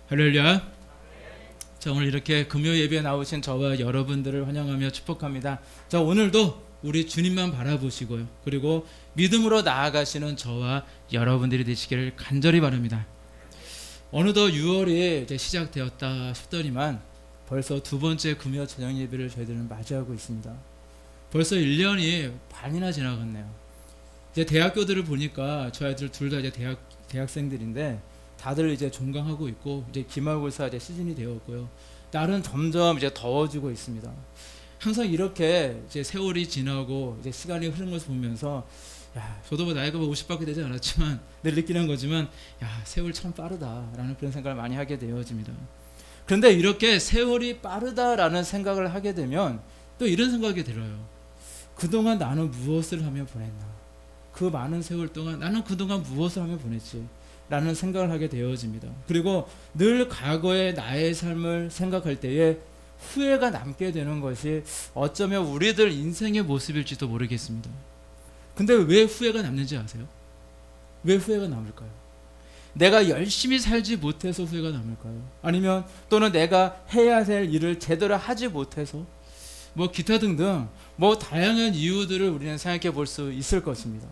할렐루야. 자, 오늘 이렇게 금요 예배에 나오신 저와 여러분들을 환영하며 축복합니다. 자, 오늘도 우리 주님만 바라보시고요, 그리고 믿음으로 나아가시는 저와 여러분들이 되시기를 간절히 바랍니다. 어느덧 6월이 이제 시작되었다 싶더니만 벌써 두 번째 금요 저녁 예배를 저희들은 맞이하고 있습니다. 벌써 1년이 반이나 지나갔네요. 이제 대학교들을 보니까 저희 아이들 둘 다 이제 대학생들인데 다들 이제 종강하고 있고 이제 기말고사 이제 시즌이 되었고요. 날은 점점 이제 더워지고 있습니다. 항상 이렇게 이제 세월이 지나고 이제 시간이 흐르는 것을 보면서 야, 저도 뭐 나이가 50밖에 되지 않았지만 늘 느끼는 거지만 야, 세월 참 빠르다라는 그런 생각을 많이 하게 되어집니다. 그런데 이렇게 세월이 빠르다라는 생각을 하게 되면 또 이런 생각이 들어요. 그동안 나는 무엇을 하며 보냈나? 그 많은 세월 동안 나는 그동안 무엇을 하며 보냈지? 라는 생각을 하게 되어집니다. 그리고 늘 과거의 나의 삶을 생각할 때에 후회가 남게 되는 것이 어쩌면 우리들 인생의 모습일지도 모르겠습니다. 근데 왜 후회가 남는지 아세요? 왜 후회가 남을까요? 내가 열심히 살지 못해서 후회가 남을까요? 아니면 또는 내가 해야 될 일을 제대로 하지 못해서 뭐 기타 등등 뭐 다양한 이유들을 우리는 생각해 볼 수 있을 것입니다.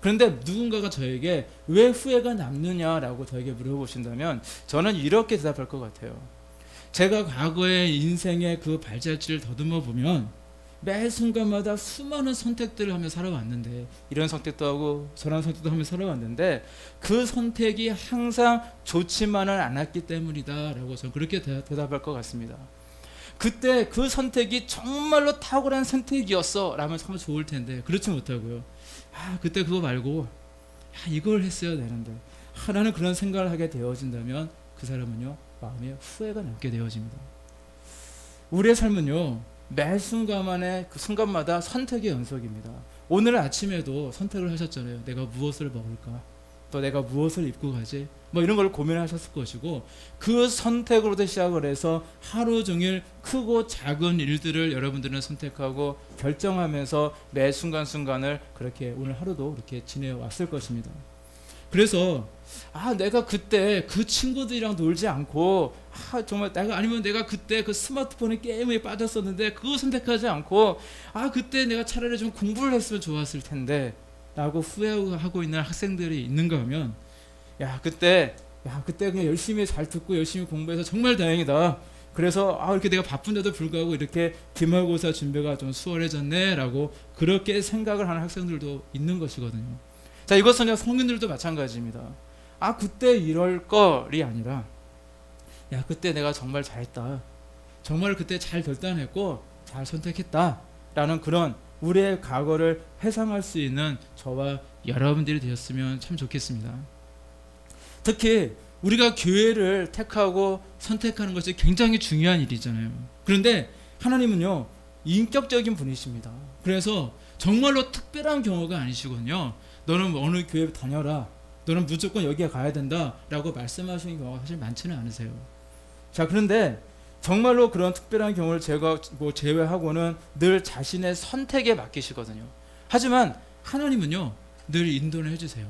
그런데 누군가가 저에게 왜 후회가 남느냐라고 저에게 물어보신다면 저는 이렇게 대답할 것 같아요. 제가 과거의 인생의 그 발자취를 더듬어 보면 매 순간마다 수많은 선택들을 하며 살아왔는데, 이런 선택도 하고 저런 선택도 하며 살아왔는데 그 선택이 항상 좋지만은 않았기 때문이다 라고 저는 그렇게 대답할 것 같습니다. 그때 그 선택이 정말로 탁월한 선택이었어 라면 참 좋을 텐데 그렇지 못하고요, 그때 그거 말고 이걸 했어야 되는데 라는 그런 생각을 하게 되어진다면 그 사람은요, 마음에 후회가 남게 되어집니다. 우리의 삶은요, 매 순간만에 그 순간마다 선택의 연속입니다. 오늘 아침에도 선택을 하셨잖아요. 내가 무엇을 먹을까? 또 내가 무엇을 입고 가지? 뭐 이런 걸 고민하셨을 것이고, 그 선택으로부터 시작을 해서 하루 종일 크고 작은 일들을 여러분들은 선택하고 결정하면서 매 순간순간을 그렇게 오늘 하루도 이렇게 지내왔을 것입니다. 그래서 내가 그때 그 친구들이랑 놀지 않고 정말 내가 그때 그 스마트폰의 게임에 빠졌었는데 그거 선택하지 않고 그때 내가 차라리 좀 공부를 했으면 좋았을 텐데 라고 후회하고 있는 학생들이 있는가 하면 그때 그냥 열심히 잘 듣고 열심히 공부해서 정말 다행이다. 그래서 이렇게 내가 바쁜데도 불구하고 이렇게 기말고사 준비가 좀 수월해졌네 라고 그렇게 생각을 하는 학생들도 있는 것이거든요. 자, 이것은 성인들도 마찬가지입니다. 그때 이럴 걸이 아니라 그때 내가 정말 잘했다, 정말 그때 잘 결단했고 잘 선택했다 라는 그런 우리의 과거를 회상할 수 있는 저와 여러분들이 되었으면 참 좋겠습니다. 특히 우리가 교회를 택하고 선택하는 것이 굉장히 중요한 일이잖아요. 그런데 하나님은요, 인격적인 분이십니다. 그래서 정말로 특별한 경우가 아니시거든요. 너는 어느 교회 다녀라, 너는 무조건 여기에 가야 된다 라고 말씀하시는 경우가 사실 많지는 않으세요. 자, 그런데 정말로 그런 특별한 경우를 제외하고는 늘 자신의 선택에 맡기시거든요. 하지만 하나님은요, 늘 인도를 해주세요.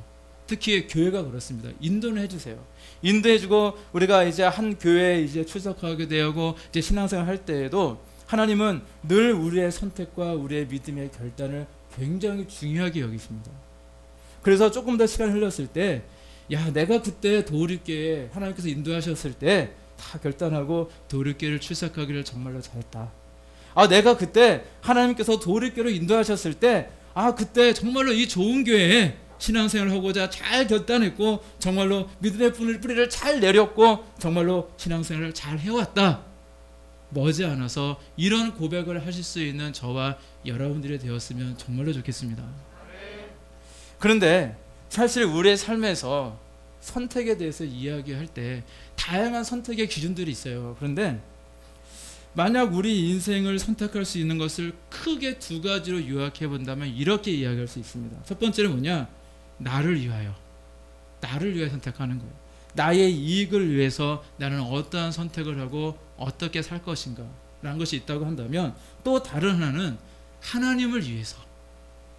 특히 교회가 그렇습니다. 인도를 해주세요. 인도해주고 우리가 이제 한 교회에 이제 출석하게 되고 이제 신앙생활 할 때에도 하나님은 늘 우리의 선택과 우리의 믿음의 결단을 굉장히 중요하게 여기십니다. 그래서 조금 더 시간이 흘렀을 때 내가 그때 도우리교회에 하나님께서 인도하셨을 때 다 결단하고 도우리교회를 출석하기를 정말로 잘했다. 내가 그때 하나님께서 도우리교회로 인도하셨을 때 그때 정말로 이 좋은 교회에 신앙생활을 하고자 잘 결단했고 정말로 믿음의 뿌리를 잘 내렸고 정말로 신앙생활을 잘 해왔다. 머지않아서 이런 고백을 하실 수 있는 저와 여러분들이 되었으면 정말로 좋겠습니다. 그런데 사실 우리의 삶에서 선택에 대해서 이야기할 때 다양한 선택의 기준들이 있어요. 그런데 만약 우리 인생을 선택할 수 있는 것을 크게 두 가지로 요약해 본다면 이렇게 이야기할 수 있습니다. 첫 번째는 뭐냐? 나를 위하여 선택하는 거예요. 나의 이익을 위해서 나는 어떠한 선택을 하고 어떻게 살 것인가 라는 것이 있다고 한다면, 또 다른 하나는 하나님을 위해서,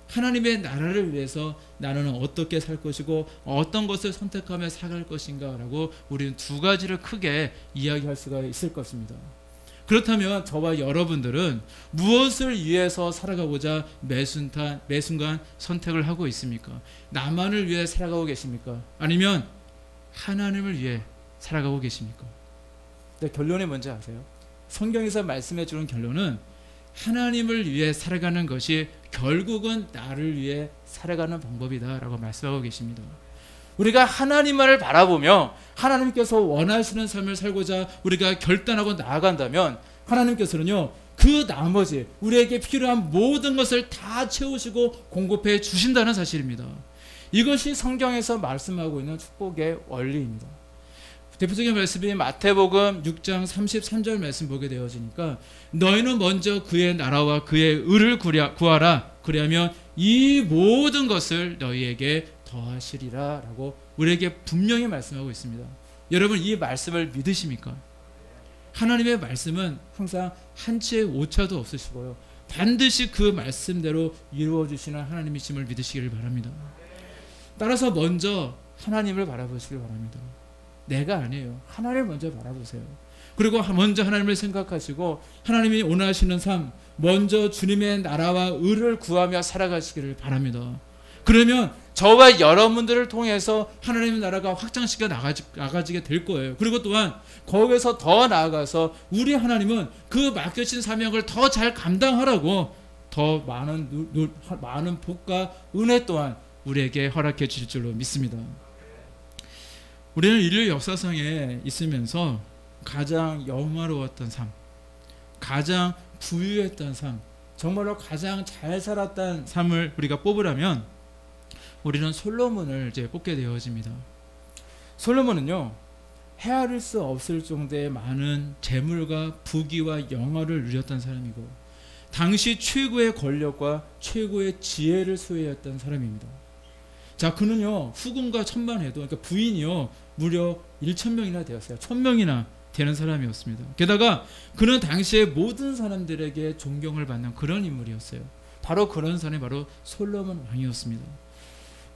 하나님의 나라를 위해서 나는 어떻게 살 것이고 어떤 것을 선택하며 살아갈 것인가 라고 우리는 두 가지를 크게 이야기할 수가 있을 것입니다. 그렇다면 저와 여러분들은 무엇을 위해서 살아가고자 매 순간 선택을 하고 있습니까? 나만을 위해 살아가고 계십니까? 아니면 하나님을 위해 살아가고 계십니까? 근데 결론이 뭔지 아세요? 성경에서 말씀해 주는 결론은 하나님을 위해 살아가는 것이 결국은 나를 위해 살아가는 방법이다 라고 말씀하고 계십니다. 우리가 하나님만을 바라보며 하나님께서 원하시는 삶을 살고자 우리가 결단하고 나아간다면 하나님께서는요, 그 나머지 우리에게 필요한 모든 것을 다 채우시고 공급해 주신다는 사실입니다. 이것이 성경에서 말씀하고 있는 축복의 원리입니다. 대표적인 말씀이 마태복음 6장 33절 말씀 보게 되어지니까 너희는 먼저 그의 나라와 그의 의를 구하라. 그리하면 이 모든 것을 너희에게 더하시리라 라고 우리에게 분명히 말씀하고 있습니다. 여러분, 이 말씀을 믿으십니까? 하나님의 말씀은 항상 한치의 오차도 없으시고요, 반드시 그 말씀대로 이루어주시는 하나님이심을 믿으시기를 바랍니다. 따라서 먼저 하나님을 바라보시길 바랍니다. 내가 아니에요. 하나님을 먼저 바라보세요. 그리고 먼저 하나님을 생각하시고 하나님이 원하시는 삶, 먼저 주님의 나라와 의를 구하며 살아가시기를 바랍니다. 그러면 저와 여러분들을 통해서 하나님의 나라가 확장시켜 나가지게 될 거예요. 그리고 또한 거기서 더 나아가서 우리 하나님은 그 맡겨진 사명을 더 잘 감당하라고 더 많은 복과 은혜 또한 우리에게 허락해 주실 줄로 믿습니다. 우리는 인류 역사상에 있으면서 가장 영화로웠던 삶, 가장 부유했던 삶, 정말로 가장 잘 살았던 삶을 우리가 뽑으라면 우리는 솔로몬을 이제 뽑게 되어집니다. 솔로몬은요, 헤아릴 수 없을 정도의 많은 재물과 부귀와 영화를 누렸던 사람이고 당시 최고의 권력과 최고의 지혜를 소유했던 사람입니다. 자, 그는요, 후궁과 천만해도, 그러니까 부인이요, 무려 1,000명이나 되었어요. 1,000명이나 되는 사람이었습니다. 게다가 그는 당시에 모든 사람들에게 존경을 받는 그런 인물이었어요. 바로 그런 사람이 바로 솔로몬 왕이었습니다.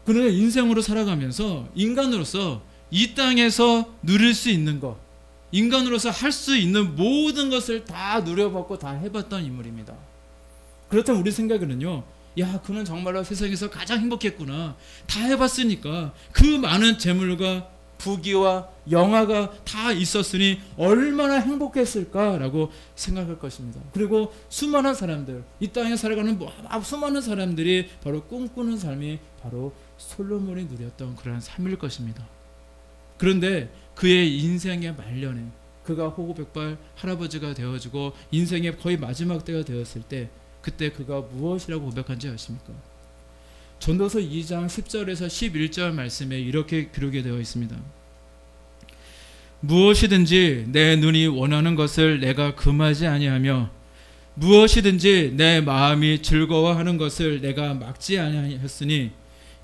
그는 인생으로 살아가면서 인간으로서 이 땅에서 누릴 수 있는 것, 인간으로서 할 수 있는 모든 것을 다 누려봤고 다 해봤던 인물입니다. 그렇다면 우리 생각에는요, 야, 그는 정말로 세상에서 가장 행복했구나. 다 해봤으니까 그 많은 재물과 부귀와 영화가 다 있었으니 얼마나 행복했을까라고 생각할 것입니다. 그리고 수많은 사람들, 이 땅에 살아가는 수많은 사람들이 바로 꿈꾸는 삶이 바로 솔로몬이 누렸던 그러한 삶일 것입니다. 그런데 그의 인생의 말년에 그가 호고백발 할아버지가 되어지고 인생의 거의 마지막 때가 되었을 때 그때 그가 무엇이라고 고백한지 아십니까? 전도서 2장 10절에서 11절 말씀에 이렇게 기록이 되어 있습니다. 무엇이든지 내 눈이 원하는 것을 내가 금하지 아니하며 무엇이든지 내 마음이 즐거워하는 것을 내가 막지 아니하였으니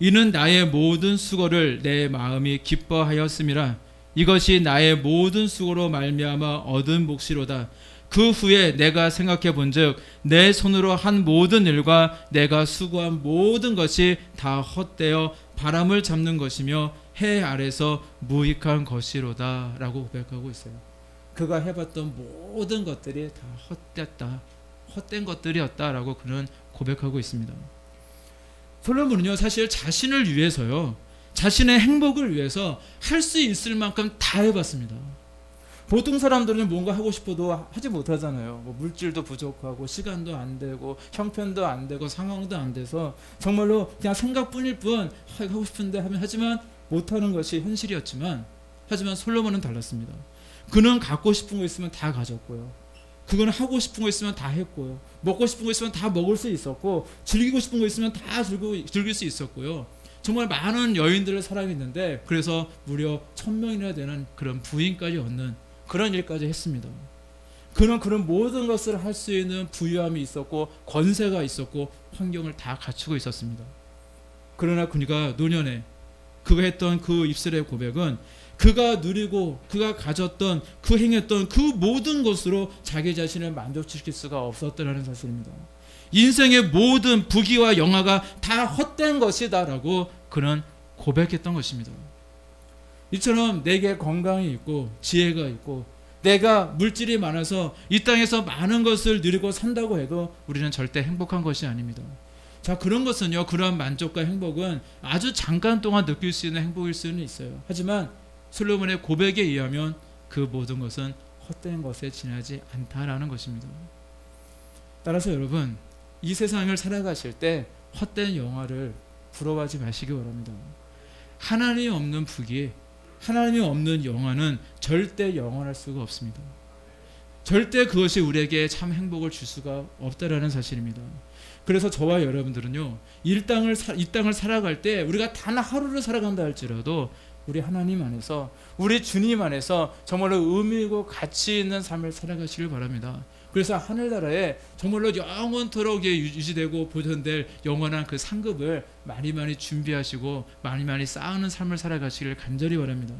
이는 나의 모든 수고를 내 마음이 기뻐하였음이라. 이것이 나의 모든 수고로 말미암아 얻은 몫이로다. 그 후에 내가 생각해 본즉 내 손으로 한 모든 일과 내가 수고한 모든 것이 다 헛되어 바람을 잡는 것이며 해 아래서 무익한 것이로다 라고 고백하고 있어요. 그가 해봤던 모든 것들이 다 헛됐다, 헛된 것들이었다라고 그는 고백하고 있습니다. 솔로몬은요, 사실 자신을 위해서요, 자신의 행복을 위해서 할 수 있을 만큼 다 해봤습니다. 보통 사람들은 뭔가 하고 싶어도 하지 못하잖아요. 뭐 물질도 부족하고 시간도 안 되고 형편도 안 되고 상황도 안 돼서 정말로 그냥 생각뿐일 뿐 하고 싶은데 하지만 못하는 것이 현실이었지만, 하지만 솔로몬은 달랐습니다. 그는 갖고 싶은 거 있으면 다 가졌고요, 그거는 하고 싶은 거 있으면 다 했고요, 먹고 싶은 거 있으면 다 먹을 수 있었고, 즐기고 싶은 거 있으면 다 즐길 수 있었고요. 정말 많은 여인들을 사랑했는데 그래서 무려 1,000명이나 되는 그런 부인까지 얻는 그런 일까지 했습니다. 그는 그런 모든 것을 할 수 있는 부유함이 있었고 권세가 있었고 환경을 다 갖추고 있었습니다. 그러나 그가 노년에 그가 했던 그 입술의 고백은 그가 누리고 그가 가졌던 그 행했던 그 모든 것으로 자기 자신을 만족시킬 수가 없었다는 사실입니다. 인생의 모든 부귀와 영화가 다 헛된 것이다라고 그는 고백했던 것입니다. 이처럼 내게 건강이 있고 지혜가 있고 내가 물질이 많아서 이 땅에서 많은 것을 누리고 산다고 해도 우리는 절대 행복한 것이 아닙니다. 자, 그런 것은요, 그러한 만족과 행복은 아주 잠깐 동안 느낄 수 있는 행복일 수는 있어요. 하지만 솔로몬의 고백에 의하면 그 모든 것은 헛된 것에 지나지 않다라는 것입니다. 따라서 여러분, 이 세상을 살아가실 때 헛된 영화를 부러워하지 마시기 바랍니다. 하나님이 없는 부귀, 하나님이 없는 영화는 절대 영원할 수가 없습니다. 절대 그것이 우리에게 참 행복을 줄 수가 없다라는 사실입니다. 그래서 저와 여러분들은요, 이 땅을 살아갈 때 우리가 단 하루를 살아간다 할지라도 우리 하나님 안에서, 우리 주님 안에서 정말로 의미 있고 가치 있는 삶을 살아가시길 바랍니다. 그래서 하늘나라에 정말로 영원토록 유지되고 보존될 영원한 그 상급을 많이 준비하시고 많이 쌓는 삶을 살아가시길 간절히 바랍니다.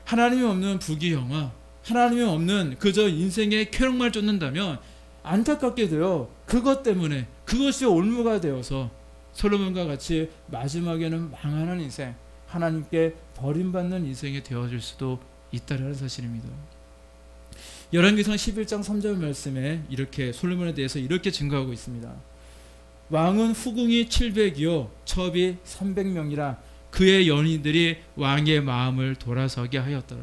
하나님이 없는 부귀 영화, 하나님이 없는 그저 인생의 쾌락만 쫓는다면 안타깝게도요, 그것 때문에 그것이 올무가 되어서 솔로몬과 같이 마지막에는 망하는 인생, 하나님께 버림받는 인생이 되어질 수도 있다는 사실입니다. 열왕기상 11장 3절 말씀에 이렇게 솔로몬에 대해서 이렇게 증거하고 있습니다. 왕은 후궁이 700이요 첩이 300명이라 그의 연인들이 왕의 마음을 돌아서게 하였더라.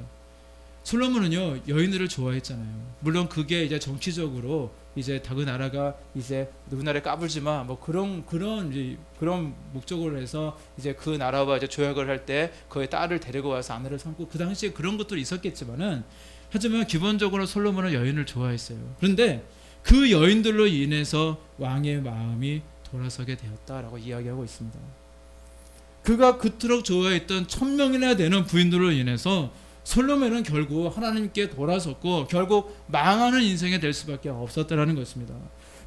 솔로몬은요, 여인들을 좋아했잖아요. 물론 그게 이제 정치적으로 이제 그 나라가 이제 누구 나라에 까불지마 뭐 그런 목적으로 해서 이제 그 나라와 이제 조약을 할 때 그의 딸을 데리고 와서 아내를 삼고 그 당시에 그런 것들이 있었겠지만은, 하지만 기본적으로 솔로몬은 여인을 좋아했어요. 그런데 그 여인들로 인해서 왕의 마음이 돌아서게 되었다라고 이야기하고 있습니다. 그가 그토록 좋아했던 1000명이나 되는 부인들로 인해서 솔로몬은 결국 하나님께 돌아섰고 결국 망하는 인생이 될 수밖에 없었다는 것입니다.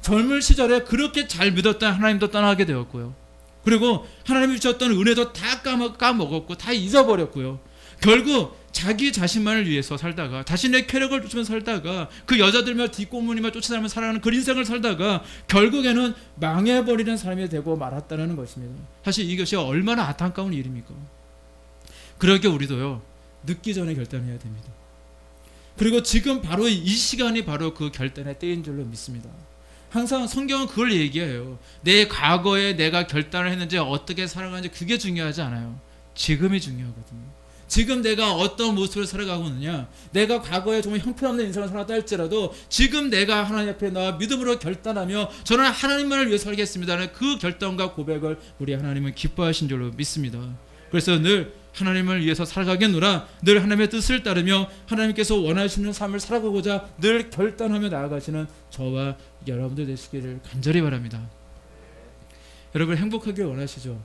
젊은 시절에 그렇게 잘 믿었던 하나님도 떠나게 되었고요. 그리고 하나님이 주셨던 은혜도 다 까먹었고 다 잊어버렸고요. 결국 자기 자신만을 위해서 살다가, 자신의 쾌락을 쫓으며 살다가, 그 여자들만 뒷공무니만 쫓아다니며 살아가는 그 인생을 살다가 결국에는 망해버리는 삶이 되고 말았다는 것입니다. 사실 이것이 얼마나 안타까운 일입니까? 그러게 우리도요, 늦기 전에 결단해야 됩니다. 그리고 지금 바로 이 시간이 바로 그 결단의 때인 줄로 믿습니다. 항상 성경은 그걸 얘기해요. 내 과거에 내가 결단을 했는지 어떻게 살아가는지 그게 중요하지 않아요. 지금이 중요하거든요. 지금 내가 어떤 모습을 살아가고 있느냐, 내가 과거에 정말 형편없는 인생을 살았다 할지라도 지금 내가 하나님 앞에 나와 믿음으로 결단하며 저는 하나님만을 위해 살겠습니다는 그 결단과 고백을 우리 하나님은 기뻐하신 줄로 믿습니다. 그래서 늘 하나님을 위해서 살아가겠노라, 늘 하나님의 뜻을 따르며 하나님께서 원하시는 삶을 살아가고자 늘 결단하며 나아가시는 저와 여러분들 되시기를 간절히 바랍니다. 여러분 행복하길 원하시죠?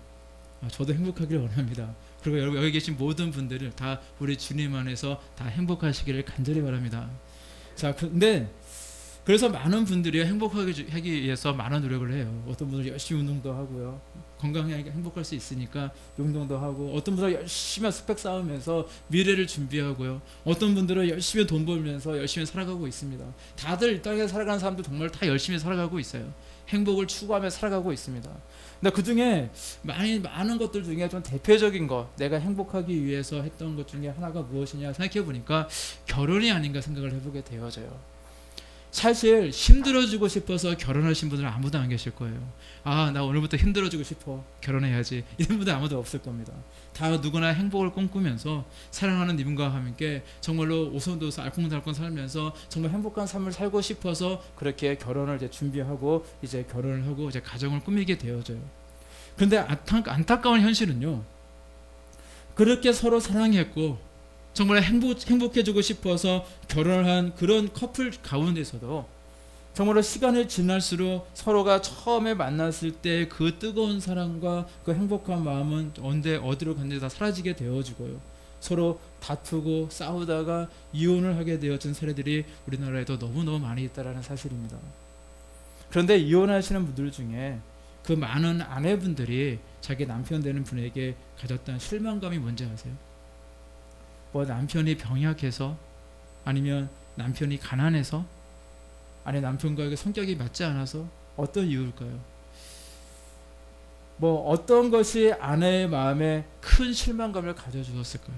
저도 행복하길 원합니다. 그리고 여러분 여기 계신 모든 분들을 다 우리 주님 안에서 다 행복하시기를 간절히 바랍니다. 자, 근데 그래서 많은 분들이 행복하게 하기 위해서 많은 노력을 해요. 어떤 분들은 열심히 운동도 하고요. 건강하게 행복할 수 있으니까 운동도 하고, 어떤 분들은 열심히 스펙 쌓으면서 미래를 준비하고요. 어떤 분들은 열심히 돈 벌면서 열심히 살아가고 있습니다. 다들 이 땅에 살아가는 사람들 정말 다 열심히 살아가고 있어요. 행복을 추구하며 살아가고 있습니다. 근데 그 중에 많은 것들 중에 좀 대표적인 것, 내가 행복하기 위해서 했던 것 중에 하나가 무엇이냐 생각해 보니까 결혼이 아닌가 생각을 해보게 되어져요. 사실 힘들어지고 싶어서 결혼하신 분들은 아무도 안 계실 거예요. 나 오늘부터 힘들어지고 싶어, 결혼해야지, 이런 분들 아무도 없을 겁니다. 다 누구나 행복을 꿈꾸면서 사랑하는 님과 함께 정말로 오손도손 알콩달콩 살면서 정말 행복한 삶을 살고 싶어서 그렇게 결혼을 이제 준비하고 이제 결혼을 하고 이제 가정을 꾸미게 되어져요. 그런데 안타까운 현실은요, 그렇게 서로 사랑했고 정말 행복해지고 싶어서 결혼을 한 그런 커플 가운데서도 정말로 시간이 지날수록 서로가 처음에 만났을 때 그 뜨거운 사랑과 그 행복한 마음은 어디로 갔는지 다 사라지게 되어지고요. 서로 다투고 싸우다가 이혼을 하게 되어진 사례들이 우리나라에도 너무너무 많이 있다는 사실입니다. 그런데 이혼하시는 분들 중에 그 많은 아내분들이 자기 남편 되는 분에게 가졌던 실망감이 뭔지 아세요? 뭐 남편이 병약해서, 아니면 남편이 가난해서, 아니 남편과 성격이 맞지 않아서, 어떤 이유일까요? 뭐 어떤 것이 아내의 마음에 큰 실망감을 가져주었을까요?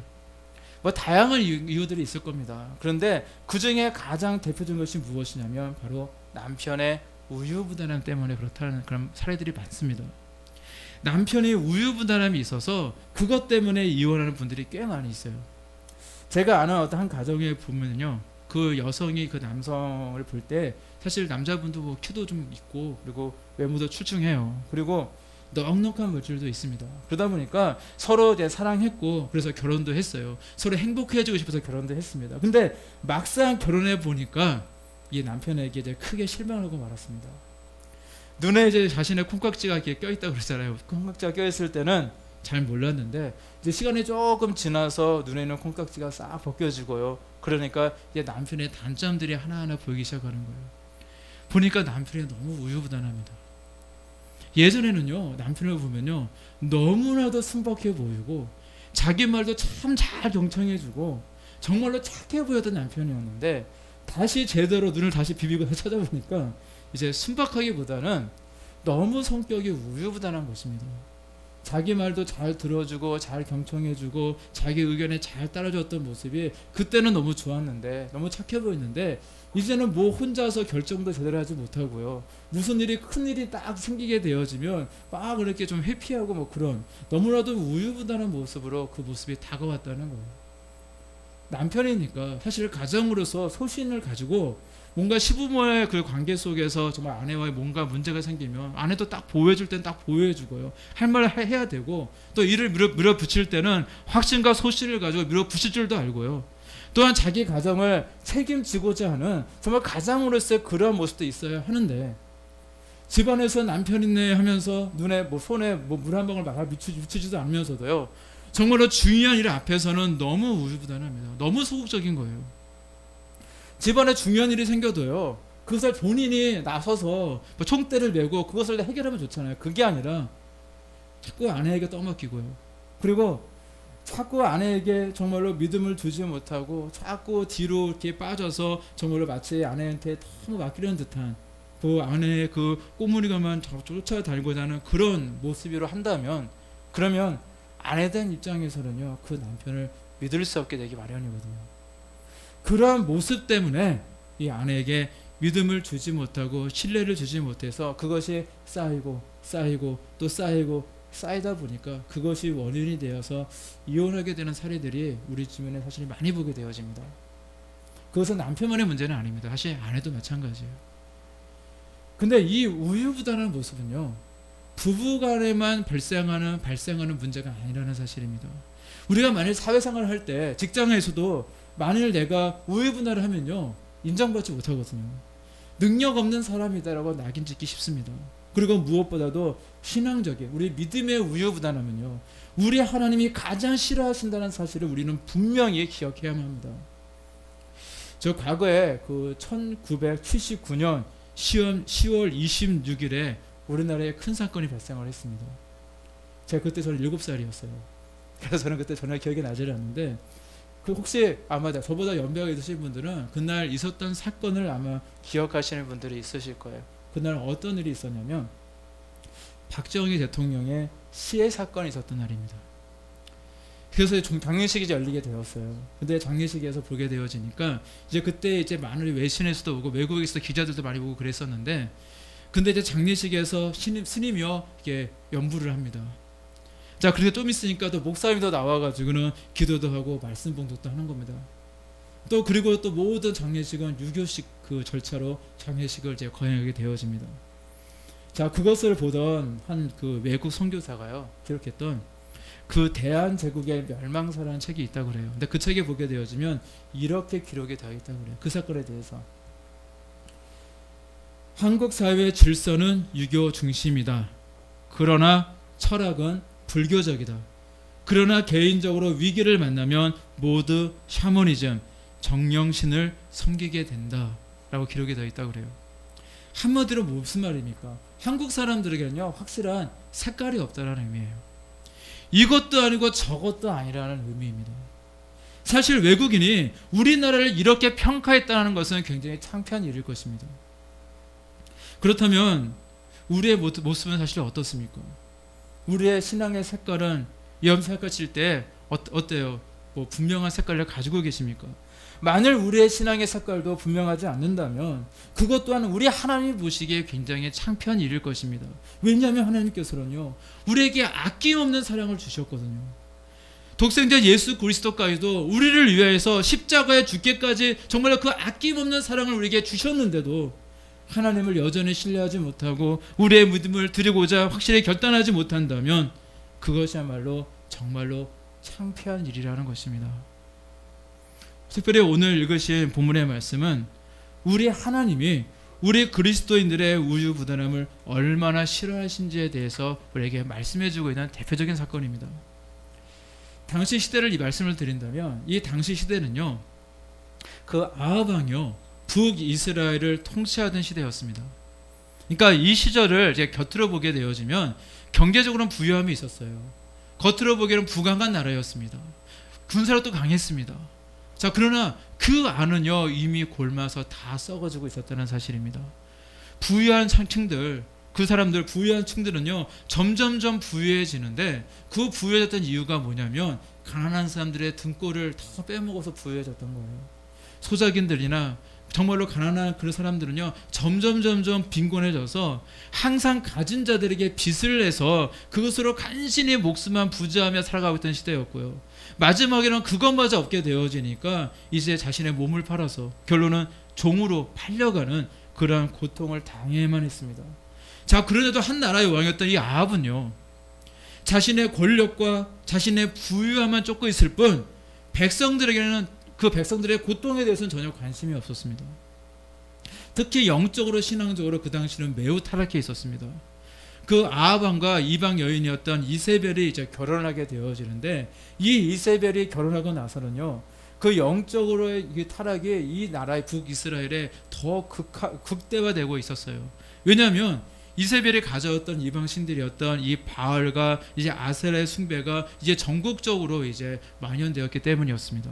뭐 다양한 이유들이 있을 겁니다. 그런데 그 중에 가장 대표적인 것이 무엇이냐면 바로 남편의 우유부단함 때문에 그렇다는 그런 사례들이 많습니다. 남편이 우유부단함이 있어서 그것 때문에 이혼하는 분들이 꽤 많이 있어요. 제가 아는 어떤 한 가정에 보면요, 그 여성이 그 남성을 볼 때 사실 남자분도 뭐 키도 좀 있고 그리고 외모도 출중해요. 그리고 넉넉한 물질도 있습니다. 그러다 보니까 서로 이제 사랑했고 그래서 결혼도 했어요. 서로 행복해지고 싶어서 결혼도 했습니다. 근데 막상 결혼해 보니까 이 남편에게 이제 크게 실망하고 말았습니다. 눈에 이제 자신의 콩깍지가 이렇게 껴있다고 그러잖아요. 콩깍지가 껴있을 때는 잘 몰랐는데 이제 시간이 조금 지나서 눈에 있는 콩깍지가 싹 벗겨지고요. 그러니까 이제 남편의 단점들이 하나하나 보이기 시작하는 거예요. 보니까 남편이 너무 우유부단합니다. 예전에는요, 남편을 보면요 너무나도 순박해 보이고 자기 말도 참 잘 경청해주고 정말로 착해 보였던 남편이었는데 다시 제대로 눈을 다시 비비고 찾아보니까 이제 순박하기보다는 너무 성격이 우유부단한 것입니다. 자기 말도 잘 들어주고 잘 경청해주고 자기 의견에 잘 따라줬던 모습이 그때는 너무 좋았는데 너무 착해 보였는데 이제는 뭐 혼자서 결정도 제대로 하지 못하고요. 무슨 일이 큰일이 딱 생기게 되어지면 막 그렇게 좀 회피하고 뭐 그런 너무나도 우유부단한 모습으로 그 모습이 다가왔다는 거예요. 남편이니까 사실 가정으로서 소신을 가지고 뭔가 시부모의 그 관계 속에서 정말 아내와의 뭔가 문제가 생기면 아내도 딱 보호해줄 땐 딱 보호해주고요. 할 말을 해야 되고 또 일을 밀어붙일 때는 확신과 소신을 가지고 밀어붙일 줄도 알고요. 또한 자기 가정을 책임지고자 하는 정말 가장으로서의 그런 모습도 있어야 하는데 집안에서 남편 있네 하면서 눈에 뭐 손에 뭐 물 한 방울 막 묻히지도 않으면서도요. 정말로 중요한 일 앞에서는 너무 우유부단합니다. 너무 소극적인 거예요. 집안에 중요한 일이 생겨도요. 그것을 본인이 나서서 뭐 총대를 메고 그것을 해결하면 좋잖아요. 그게 아니라 자꾸 아내에게 떠맡기고요. 그리고 자꾸 아내에게 정말로 믿음을 주지 못하고 자꾸 뒤로 이렇게 빠져서 정말로 마치 아내한테 너무 맡기려는 듯한 그 아내의 그 꼬무리가만 쫓아다니고자 하는 그런 모습으로 한다면 그러면 아내에 대한 입장에서는요. 그 남편을 믿을 수 없게 되기 마련이거든요. 그러한 모습 때문에 이 아내에게 믿음을 주지 못하고 신뢰를 주지 못해서 그것이 쌓이고 쌓이고 또 쌓이고 쌓이다 보니까 그것이 원인이 되어서 이혼하게 되는 사례들이 우리 주변에 사실 많이 보게 되어집니다. 그것은 남편만의 문제는 아닙니다. 사실 아내도 마찬가지예요. 근데 이 우유부단한 모습은요. 부부간에만 발생하는 문제가 아니라는 사실입니다. 우리가 만일 사회생활을 할 때 직장에서도 만일 내가 우유부단을 하면요. 인정받지 못하거든요. 능력 없는 사람이다라고 낙인 찍기 쉽습니다. 그리고 무엇보다도 신앙적인 우리 믿음의 우유부단하면요. 우리 하나님이 가장 싫어하신다는 사실을 우리는 분명히 기억해야만 합니다. 저 과거에 그 1979년 10월 26일에 우리나라에 큰 사건이 발생을 했습니다. 제가 그때 저는 7살이었어요. 그래서 저는 그때 전혀 기억이 나지 않는데 그 혹시 아마 저보다 연배가 있으신 분들은 그날 있었던 사건을 아마 기억하시는 분들이 있으실 거예요. 그날 어떤 일이 있었냐면 박정희 대통령의 시해 사건이 있었던 날입니다. 그래서 장례식이 열리게 되었어요. 근데 장례식에서 보게 되어지니까 이제 그때 이제 많은 외신에서도 오고 외국에서 기자들도 많이 보고 그랬었는데 근데 이제 장례식에서 스님이요 이게 연부를 합니다. 자, 그렇게 좀 있으니까 또 목사님도 나와가지고는 기도도 하고 말씀 봉독도 하는 겁니다. 또 그리고 또 모든 장례식은 유교식 그 절차로 장례식을 이제 거행하게 되어집니다. 자, 그것을 보던 한 그 외국 선교사가요 기록했던 그 대한제국의 멸망사라는 책이 있다고 그래요. 근데 그 책에 보게 되어지면 이렇게 기록이 되어 있다고 그래요. 그 사건에 대해서 한국 사회의 질서는 유교 중심이다. 그러나 철학은 불교적이다. 그러나 개인적으로 위기를 만나면 모두 샤머니즘, 정령신을 섬기게 된다. 라고 기록이 되어 있다고 그래요. 한마디로 무슨 말입니까? 한국 사람들에게는요 확실한 색깔이 없다라는 의미예요. 이것도 아니고 저것도 아니라는 의미입니다. 사실 외국인이 우리나라를 이렇게 평가했다는 것은 굉장히 창피한 일일 것입니다. 그렇다면 우리의 모습은 사실 어떻습니까? 우리의 신앙의 색깔은 염색을 칠 때 어때요? 뭐 분명한 색깔을 가지고 계십니까? 만일 우리의 신앙의 색깔도 분명하지 않는다면 그것 또한 우리 하나님이 보시기에 굉장히 창피한 일일 것입니다. 왜냐하면 하나님께서는요, 우리에게 아낌없는 사랑을 주셨거든요. 독생자 예수 그리스도까지도 우리를 위하여서 십자가에 죽기까지 정말로 그 아낌없는 사랑을 우리에게 주셨는데도 하나님을 여전히 신뢰하지 못하고 우리의 믿음을 드리고자 확실히 결단하지 못한다면 그것이야말로 정말로 창피한 일이라는 것입니다. 특별히 오늘 읽으신 본문의 말씀은 우리 하나님이 우리 그리스도인들의 우유부단함을 얼마나 싫어하신지에 대해서 우리에게 말씀해주고 있는 대표적인 사건입니다. 당시 시대를 이 말씀을 드린다면 이 당시 시대는요, 그 아합 왕이요, 북이스라엘을 통치하던 시대였습니다. 그러니까 이 시절을 이제 곁으로 보게 되어지면 경제적으로는 부유함이 있었어요. 겉으로 보기에는 부강한 나라였습니다. 군사력도 강했습니다. 자, 그러나 그 안은요, 이미 골마서 다 썩어지고 있었다는 사실입니다. 부유한 층들, 그 사람들, 부유한 층들은요, 점점점 부유해지는데 그 부유해졌던 이유가 뭐냐면 가난한 사람들의 등골을 다 빼먹어서 부유해졌던 거예요. 소작인들이나 정말로 가난한 그런 사람들은요, 점점 빈곤해져서 항상 가진 자들에게 빚을 내서 그것으로 간신히 목숨만 부지하며 살아가고 있던 시대였고요. 마지막에는 그것마저 없게 되어지니까 이제 자신의 몸을 팔아서 결론은 종으로 팔려가는 그러한 고통을 당해야만 했습니다. 자, 그런데도 한 나라의 왕이었던 이 아합은요, 자신의 권력과 자신의 부유함만 쫓고 있을 뿐 백성들에게는 그 백성들의 고통에 대해서는 전혀 관심이 없었습니다. 특히 영적으로 신앙적으로 그 당시는 매우 타락해 있었습니다. 그 아합 왕과 이방 여인이었던 이세벨이 이제 결혼하게 되어지는데 이 이세벨이 결혼하고 나서는요, 그 영적으로의 이 타락이 이 나라의 북이스라엘에 더 극대화되고 있었어요. 왜냐하면 이세벨이 가져왔던 이방 신들이었던 이 바알과 이제 아세라의 숭배가 이제 전국적으로 이제 만연되었기 때문이었습니다.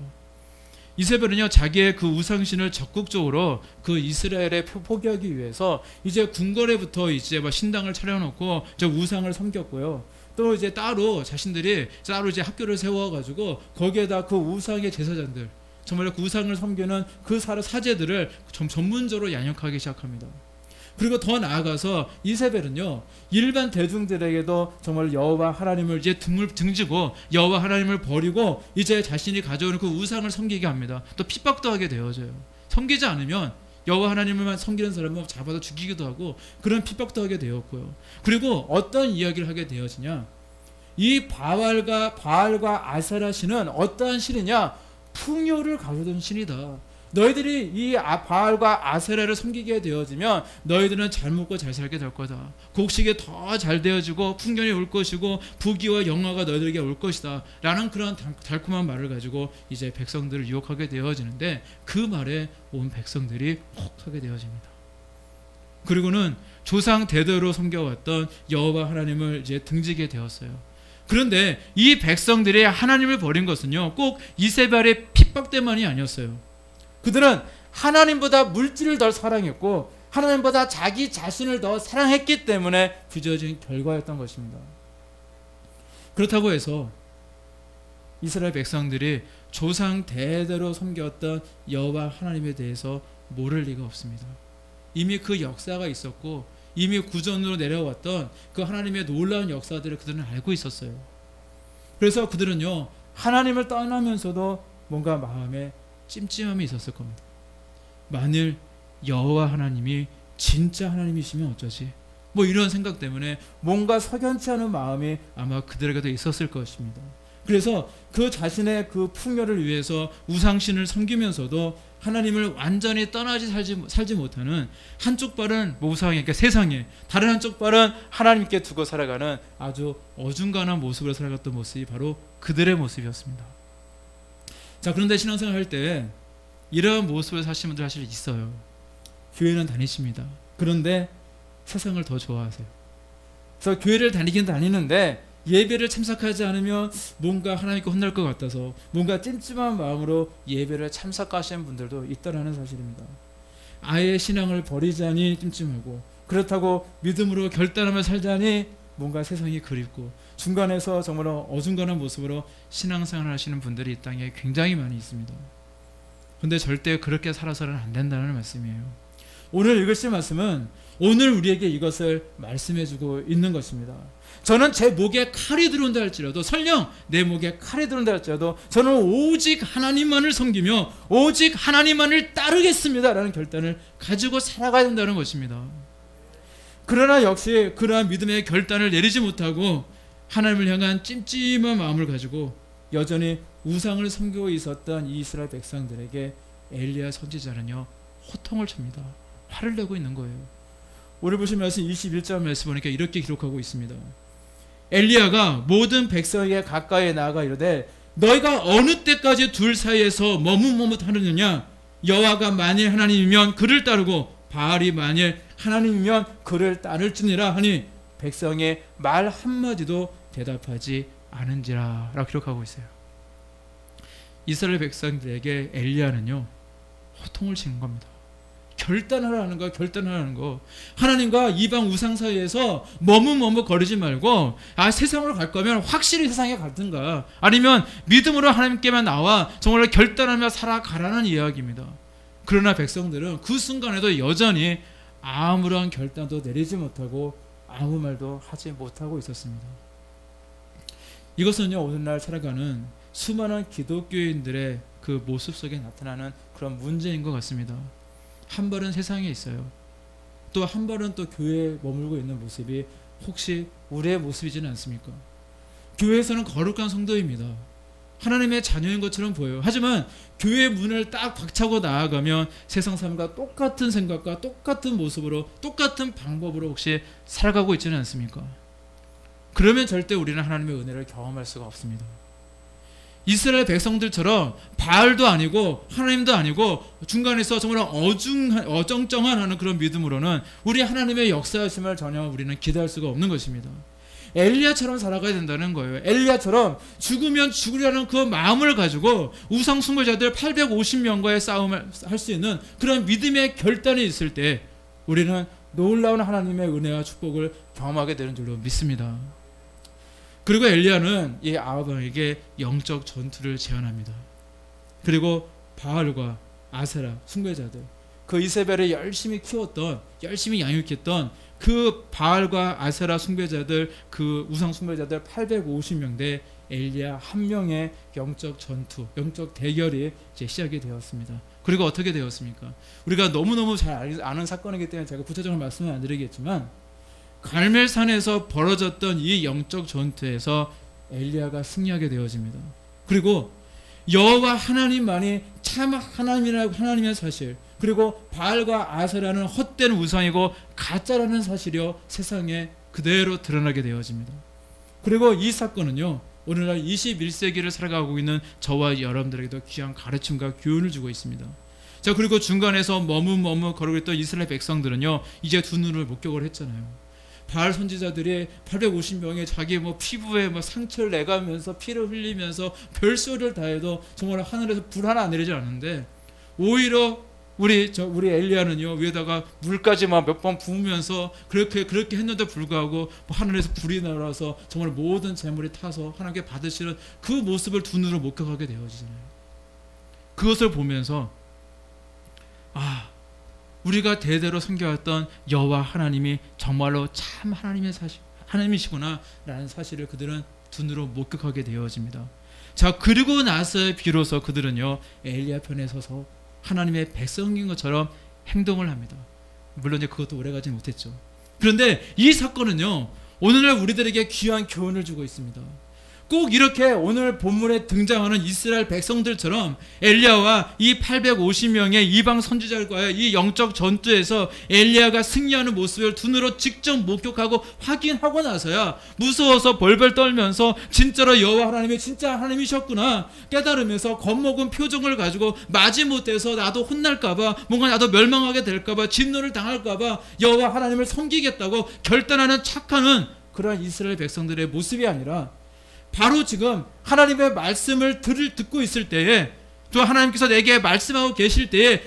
이세벨은요, 자기의 그 우상신을 적극적으로 그 이스라엘에 포기하기 위해서 이제 궁궐에부터 이제 막 신당을 차려놓고 이제 우상을 섬겼고요. 또 이제 따로 자신들이 따로 이제 학교를 세워가지고 거기에다 그 우상의 제사장들, 정말 그 우상을 섬기는 그 사제들을 전문적으로 양육하기 시작합니다. 그리고 더 나아가서 이세벨은요, 일반 대중들에게도 정말 여호와 하나님을 이제 등지고 여호와 하나님을 버리고 이제 자신이 가져오는 그 우상을 섬기게 합니다. 또 핍박도 하게 되어져요. 섬기지 않으면 여호와 하나님을만 섬기는 사람은 잡아서 죽이기도 하고 그런 핍박도 하게 되었고요. 그리고 어떤 이야기를 하게 되어지냐, 이 바알과 아세라 신은 어떠한 신이냐, 풍요를 가져던 신이다. 너희들이 이 바알과 아세라를 섬기게 되어지면 너희들은 잘 먹고 잘 살게 될 거다. 곡식이 더 잘 되어지고 풍년이 올 것이고 부귀와 영화가 너희들에게 올 것이다 라는 그런 달콤한 말을 가지고 이제 백성들을 유혹하게 되어지는데 그 말에 온 백성들이 혹하게 되어집니다. 그리고는 조상 대대로 섬겨왔던 여호와 하나님을 이제 등지게 되었어요. 그런데 이 백성들이 하나님을 버린 것은요, 꼭 이세벨의 핍박 때문이 아니었어요. 그들은 하나님보다 물질을 더 사랑했고 하나님보다 자기 자신을 더 사랑했기 때문에 빚어진 결과였던 것입니다. 그렇다고 해서 이스라엘 백성들이 조상 대대로 섬겼던 여호와 하나님에 대해서 모를 리가 없습니다. 이미 그 역사가 있었고 이미 구전으로 내려왔던 그 하나님의 놀라운 역사들을 그들은 알고 있었어요. 그래서 그들은요, 하나님을 떠나면서도 뭔가 마음에 찜찜함이 있었을 겁니다. 만일 여호와 하나님이 진짜 하나님이시면 어쩌지? 뭐 이런 생각 때문에 뭔가 석연치 않은 마음이 아마 그들에게도 있었을 것입니다. 그래서 그 자신의 그 풍요를 위해서 우상신을 섬기면서도 하나님을 완전히 떠나지 살지 못하는 한쪽 발은 우상에, 그러니까 세상에, 다른 한쪽 발은 하나님께 두고 살아가는 아주 어중간한 모습으로 살아갔던 모습이 바로 그들의 모습이었습니다. 자, 그런데 신앙생활 할 때 이러한 모습을 사시는 분들 사실 있어요. 교회는 다니십니다. 그런데 세상을 더 좋아하세요. 그래서 교회를 다니긴 다니는데 예배를 참석하지 않으면 뭔가 하나님께 혼날 것 같아서 뭔가 찜찜한 마음으로 예배를 참석하시는 분들도 있다라는 사실입니다. 아예 신앙을 버리자니 찜찜하고 그렇다고 믿음으로 결단하며 살자니 뭔가 세상이 그립고 중간에서 정말로 어중간한 모습으로 신앙생활을 하시는 분들이 이 땅에 굉장히 많이 있습니다. 근데 절대 그렇게 살아서는 안 된다는 말씀이에요. 오늘 읽으실 말씀은 오늘 우리에게 이것을 말씀해주고 있는 것입니다. 저는 제 목에 칼이 들어온다 할지라도, 설령 내 목에 칼이 들어온다 할지라도 저는 오직 하나님만을 섬기며 오직 하나님만을 따르겠습니다 라는 결단을 가지고 살아가야 된다는 것입니다. 그러나 역시 그러한 믿음의 결단을 내리지 못하고 하나님을 향한 찜찜한 마음을 가지고 여전히 우상을 섬기고 있었던 이 이스라엘 백성들에게 엘리야 선지자는요, 호통을 칩니다. 화를 내고 있는 거예요. 오늘 보신 말씀 21절 말씀 보니까 이렇게 기록하고 있습니다. 엘리야가 모든 백성에게 가까이 나아가 이르되 너희가 어느 때까지 둘 사이에서 머뭇머뭇하느냐? 여호와가 만일 하나님이면 그를 따르고 바알이 만일 하나님이면 그를 따를지니라 하니 백성의 말 한마디도 대답하지 않은지라 라고 기록하고 있어요. 이스라엘 백성들에게 엘리야는요, 호통을 치는 겁니다. 결단하라는 거, 결단하라는 거. 하나님과 이방 우상 사이에서 머뭇거리지 말고, 세상으로 갈 거면 확실히 세상에 갔든가, 아니면 믿음으로 하나님께만 나와 정말로 결단하며 살아가라는 이야기입니다. 그러나 백성들은 그 순간에도 여전히 아무런 결단도 내리지 못하고 아무 말도 하지 못하고 있었습니다. 이것은요, 오늘날 살아가는 수많은 기독교인들의 그 모습 속에 나타나는 그런 문제인 것 같습니다. 한 발은 세상에 있어요. 또 한 발은 또 교회에 머물고 있는 모습이 혹시 우리의 모습이지는 않습니까? 교회에서는 거룩한 성도입니다. 하나님의 자녀인 것처럼 보여요. 하지만 교회 문을 딱 박차고 나아가면 세상 사람과 똑같은 생각과 똑같은 모습으로 똑같은 방법으로 혹시 살아가고 있지는 않습니까? 그러면 절대 우리는 하나님의 은혜를 경험할 수가 없습니다. 이스라엘 백성들처럼 바알도 아니고 하나님도 아니고 중간에서 정말 어정쩡한 하는 그런 믿음으로는 우리 하나님의 역사하심을 전혀 우리는 기대할 수가 없는 것입니다. 엘리야처럼 살아가야 된다는 거예요. 엘리야처럼 죽으면 죽으려는 그 마음을 가지고 우상 숭배자들 850명과의 싸움을 할 수 있는 그런 믿음의 결단이 있을 때 우리는 놀라운 하나님의 은혜와 축복을 경험하게 되는 줄로 믿습니다. 그리고 엘리야는 이 아합에게 영적 전투를 제안합니다. 그리고 바알과 아세라 숭배자들, 그 이세벨을 열심히 키웠던, 열심히 양육했던 그 바알과 아세라 숭배자들, 그 우상 숭배자들 850명 대 엘리야 한 명의 영적 전투, 영적 대결이 이제 시작이 되었습니다. 그리고 어떻게 되었습니까? 우리가 너무너무 잘 아는 사건이기 때문에 제가 구체적으로 말씀은 안 드리겠지만, 갈멜산에서 벌어졌던 이 영적 전투에서 엘리야가 승리하게 되어집니다. 그리고 여호와 하나님만이 참 하나님이라고, 하나님의 사실, 그리고 바알과 아세라는 헛된 우상이고 가짜라는 사실이요 세상에 그대로 드러나게 되어집니다. 그리고 이 사건은요, 오늘날 21세기를 살아가고 있는 저와 여러분들에게도 귀한 가르침과 교훈을 주고 있습니다. 자, 그리고 중간에서 머뭇거리고 있던 이스라엘 백성들은요, 이제 두 눈을 목격을 했잖아요. 바알 선지자들이 850명의 자기 피부에 상처를 내가면서 피를 흘리면서 별소리를 다 해도 정말 하늘에서 불 하나 안 내리지 않는데, 오히려 우리 엘리야는요, 위에다가 물까지 몇 번 부으면서 그렇게 했는데 불구하고 하늘에서 불이 날아서 정말 모든 재물이 타서 하나님께 받으시는 그 모습을 두 눈으로 목격하게 되어지잖아요. 그것을 보면서 우리가 대대로 섬겨왔던 여호와 하나님이 정말로 참 하나님이시구나 라는 사실을 그들은 두 눈으로 목격하게 되어집니다. 자, 그리고 나서 비로소 그들은요, 엘리야 편에 서서 하나님의 백성인 것처럼 행동을 합니다. 물론 이제 그것도 오래가지 못했죠. 그런데 이 사건은요, 오늘날 우리들에게 귀한 교훈을 주고 있습니다. 꼭 이렇게 오늘 본문에 등장하는 이스라엘 백성들처럼 엘리야와 이 850명의 이방 선지자들과의 이 영적 전투에서 엘리야가 승리하는 모습을 눈으로 직접 목격하고 확인하고 나서야 무서워서 벌벌 떨면서 진짜로 여호와 하나님이 진짜 하나님이셨구나 깨달으면서 겁먹은 표정을 가지고 마지못해서 나도 혼날까봐, 뭔가 나도 멸망하게 될까봐, 진노를 당할까봐 여호와 하나님을 섬기겠다고 결단하는 착하는 그런 이스라엘 백성들의 모습이 아니라, 바로 지금 하나님의 말씀을 듣고 있을 때에, 또 하나님께서 내게 말씀하고 계실 때에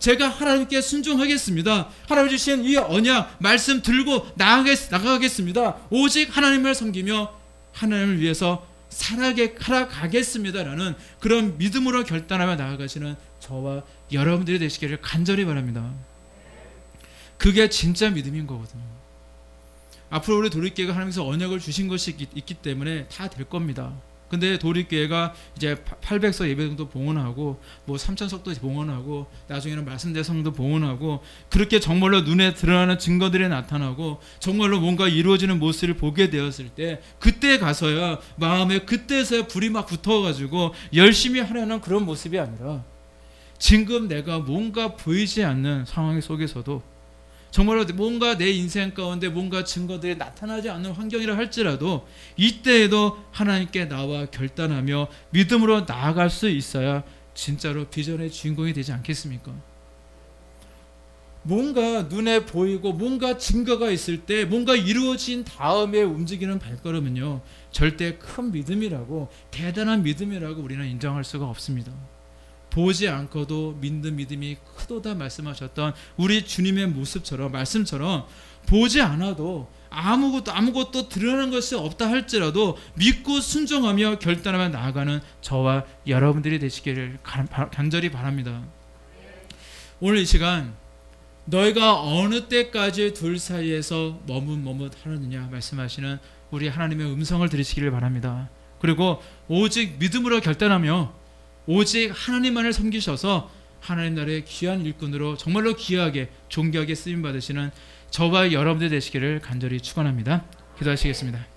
제가 하나님께 순종하겠습니다. 하나님 주신 이 언약 말씀 들고 나가겠습니다. 오직 하나님을 섬기며 하나님을 위해서 살아가겠습니다라는 그런 믿음으로 결단하며 나아가시는 저와 여러분들이 되시기를 간절히 바랍니다. 그게 진짜 믿음인 거거든요. 앞으로 우리 도립교회가 하나님께서 언약을 주신 것이 있기 때문에 다 될 겁니다. 근데 도립교회가 이제 800석 예배당도 봉헌하고 뭐 3000석도 봉헌하고 나중에는 말씀대성도 봉헌하고 그렇게 정말로 눈에 드러나는 증거들이 나타나고 정말로 뭔가 이루어지는 모습을 보게 되었을 때 그때 가서야 마음에 그때서야 불이 막 붙어가지고 열심히 하려는 그런 모습이 아니라 지금 내가 뭔가 보이지 않는 상황 속에서도 정말로 뭔가 내 인생 가운데 뭔가 증거들이 나타나지 않는 환경이라 할지라도 이때에도 하나님께 나와 결단하며 믿음으로 나아갈 수 있어야 진짜로 비전의 주인공이 되지 않겠습니까? 뭔가 눈에 보이고 뭔가 증거가 있을 때 뭔가 이루어진 다음에 움직이는 발걸음은요 절대 큰 믿음이라고 대단한 믿음이라고 우리는 인정할 수가 없습니다. 보지 않고도 믿는 믿음이 크도다 말씀하셨던 우리 주님의 모습처럼 말씀처럼 보지 않아도 아무것도 드러나는 것이 없다 할지라도 믿고 순종하며 결단하며 나아가는 저와 여러분들이 되시기를 간절히 바랍니다. 오늘 이 시간 너희가 어느 때까지 둘 사이에서 머뭇하느냐 말씀하시는 우리 하나님의 음성을 들으시기를 바랍니다. 그리고 오직 믿음으로 결단하며 오직 하나님만을 섬기셔서 하나님 나라의 귀한 일꾼으로 정말로 귀하게 존귀하게 쓰임 받으시는 저와 여러분들 되시기를 간절히 축원합니다. 기도하시겠습니다.